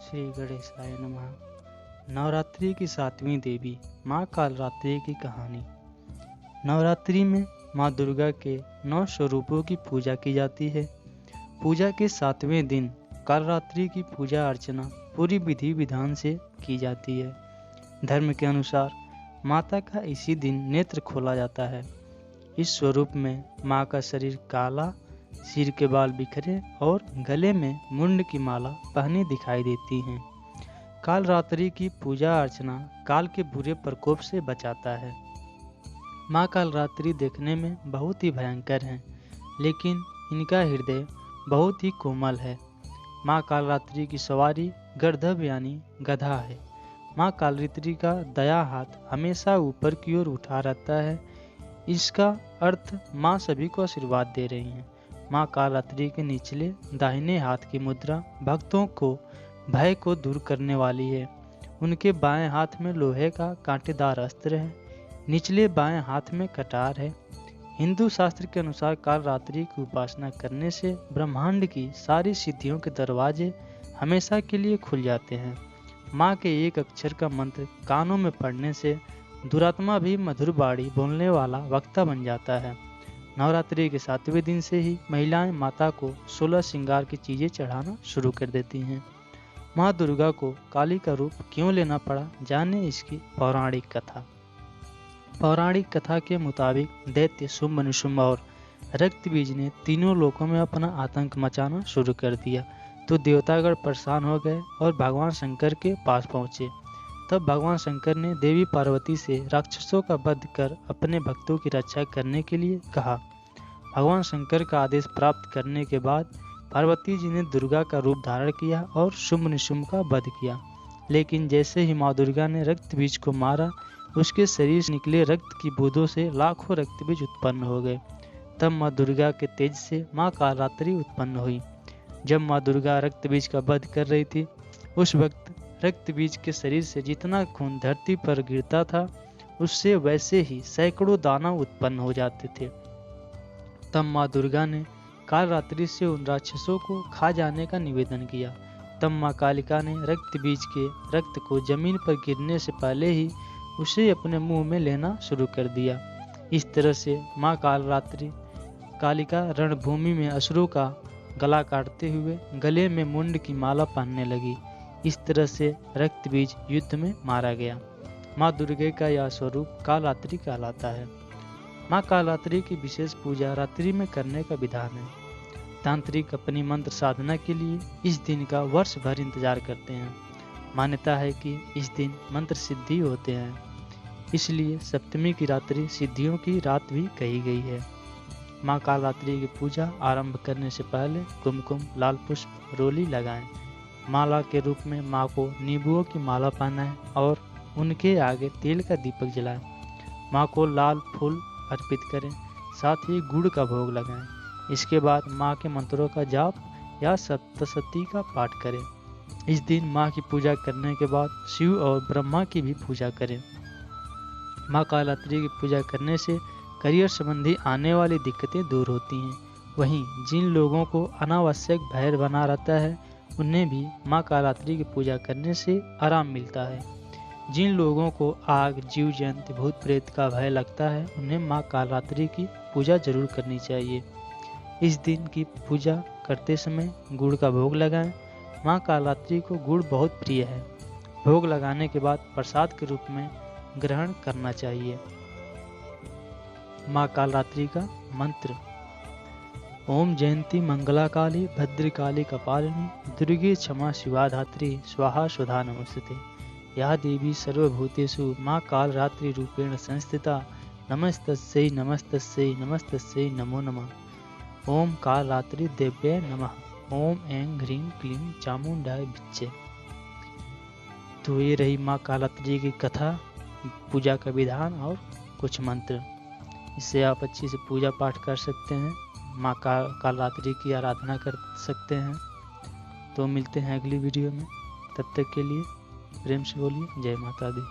श्री गणेशाय नमः। नवरात्रि की सातवीं देवी माँ कालरात्रि की कहानी। नवरात्रि में माँ दुर्गा के 9 स्वरूपों की पूजा की जाती है। पूजा के 7वें दिन कालरात्रि की पूजा अर्चना पूरी विधि विधान से की जाती है। धर्म के अनुसार माता का इसी दिन नेत्र खोला जाता है। इस स्वरूप में माँ का शरीर काला, सिर के बाल बिखरे और गले में मुंड की माला पहनी दिखाई देती हैं। कालरात्रि की पूजा अर्चना काल के बुरे प्रकोप से बचाता है। माँ कालरात्रि देखने में बहुत ही भयंकर हैं, लेकिन इनका हृदय बहुत ही कोमल है। माँ कालरात्रि की सवारी गर्दभ यानी गधा है। माँ कालरात्रि का दया हाथ हमेशा ऊपर की ओर उठा रहता है। इसका अर्थ माँ सभी को आशीर्वाद दे रही हैं। माँ कालरात्रि के निचले दाहिने हाथ की मुद्रा भक्तों को भय को दूर करने वाली है। उनके बाएं हाथ में लोहे का कांटेदार अस्त्र है। निचले बाएं हाथ में कटार है। हिंदू शास्त्र के अनुसार कालरात्रि की उपासना करने से ब्रह्मांड की सारी सिद्धियों के दरवाजे हमेशा के लिए खुल जाते हैं। माँ के एक अक्षर का मंत्र कानों में पड़ने से दुरात्मा भी मधुर बाणी बोलने वाला वक्ता बन जाता है। नवरात्रि के 7वें दिन से ही महिलाएं माता को 16 श्रृंगार की चीजें चढ़ाना शुरू कर देती हैं। माँ दुर्गा को काली का रूप क्यों लेना पड़ा, जाने इसकी पौराणिक कथा। पौराणिक कथा के मुताबिक दैत्य शुंभ निशुंभ और रक्तबीज ने तीनों लोकों में अपना आतंक मचाना शुरू कर दिया, तो देवतागण परेशान हो गए और भगवान शंकर के पास पहुंचे। तब भगवान शंकर ने देवी पार्वती से राक्षसों का वध कर अपने भक्तों की रक्षा करने के लिए कहा। भगवान शंकर का आदेश प्राप्त करने के बाद पार्वती जी ने दुर्गा का रूप धारण किया और शुंभ निशुंभ का वध किया। लेकिन जैसे ही माँ दुर्गा ने रक्त बीज को मारा, उसके शरीर से निकले रक्त की बूंदों से लाखों रक्त बीज उत्पन्न हो गए। तब माँ दुर्गा के तेज से माँ कालरात्रि उत्पन्न हुई। जब माँ दुर्गा रक्त बीज का वध कर रही थी, उस वक्त रक्त बीज के शरीर से जितना खून धरती पर गिरता था, उससे वैसे ही सैकड़ों दाना उत्पन्न हो जाते थे। तब माँ दुर्गा ने कालरात्रि से उन राक्षसों को खा जाने का निवेदन किया। तब माँ कालिका ने रक्त बीज के रक्त को जमीन पर गिरने से पहले ही उसे अपने मुंह में लेना शुरू कर दिया। इस तरह से माँ कालिका रणभूमि में असुरों का गला काटते हुए गले में मुंड की माला पहनने लगी। इस तरह से रक्त बीज युद्ध में मारा गया। माँ दुर्गा का यह स्वरूप कालरात्रि कहलाता है। माँ कालरात्रि की विशेष पूजा रात्रि में करने का विधान है। तांत्रिक अपनी मंत्र साधना के लिए इस दिन का वर्ष भर इंतजार करते हैं। मान्यता है कि इस दिन मंत्र सिद्धि होते हैं, इसलिए सप्तमी की रात्रि सिद्धियों की रात भी कही गई है। माँ कालरात्रि की पूजा आरंभ करने से पहले कुमकुम, लाल पुष्प, रोली लगाएं। माला के रूप में माँ को नींबुओं की माला पहनाएं और उनके आगे तेल का दीपक जलाएं। माँ को लाल फूल अर्पित करें, साथ ही गुड़ का भोग लगाएं। इसके बाद माँ के मंत्रों का जाप या सप्तशती का पाठ करें। इस दिन माँ की पूजा करने के बाद शिव और ब्रह्मा की भी पूजा करें। माँ कालरात्रि की पूजा करने से करियर संबंधी आने वाली दिक्कतें दूर होती हैं। वहीं जिन लोगों को अनावश्यक भय बना रहता है, उन्हें भी माँ कालरात्रि की पूजा करने से आराम मिलता है। जिन लोगों को आग, जीव जंतु, भूत प्रेत का भय लगता है, उन्हें माँ कालरात्रि की पूजा जरूर करनी चाहिए। इस दिन की पूजा करते समय गुड़ का भोग लगाएं। माँ कालरात्रि को गुड़ बहुत प्रिय है। भोग लगाने के बाद प्रसाद के रूप में ग्रहण करना चाहिए। माँ कालरात्रि का मंत्र: ओम जयंती मंगला काली भद्रकाली कपालिनी दुर्गे क्षमा शिवा धात्री स्वाहा स्वधा नमस्ते। या देवी सर्वभूतेषु माँ कालरात्रि रूपेण संस्थिता नमस्तस्यै नमस्तस्यै नमस्तस्यै नमो नमः। ओम कालरात्रि देव्यै नमः। ओम ऐं ह्रीं क्लीं चामुंडाय विच्चे। तो ये रही माँ कालरात्रि की कथा, पूजा का विधान और कुछ मंत्र। इससे आप अच्छी से पूजा पाठ कर सकते हैं, माँ कालरात्रि की आराधना कर सकते हैं। तो मिलते हैं अगली वीडियो में। तब तक के लिए प्रेम से बोलिए जय माता दी।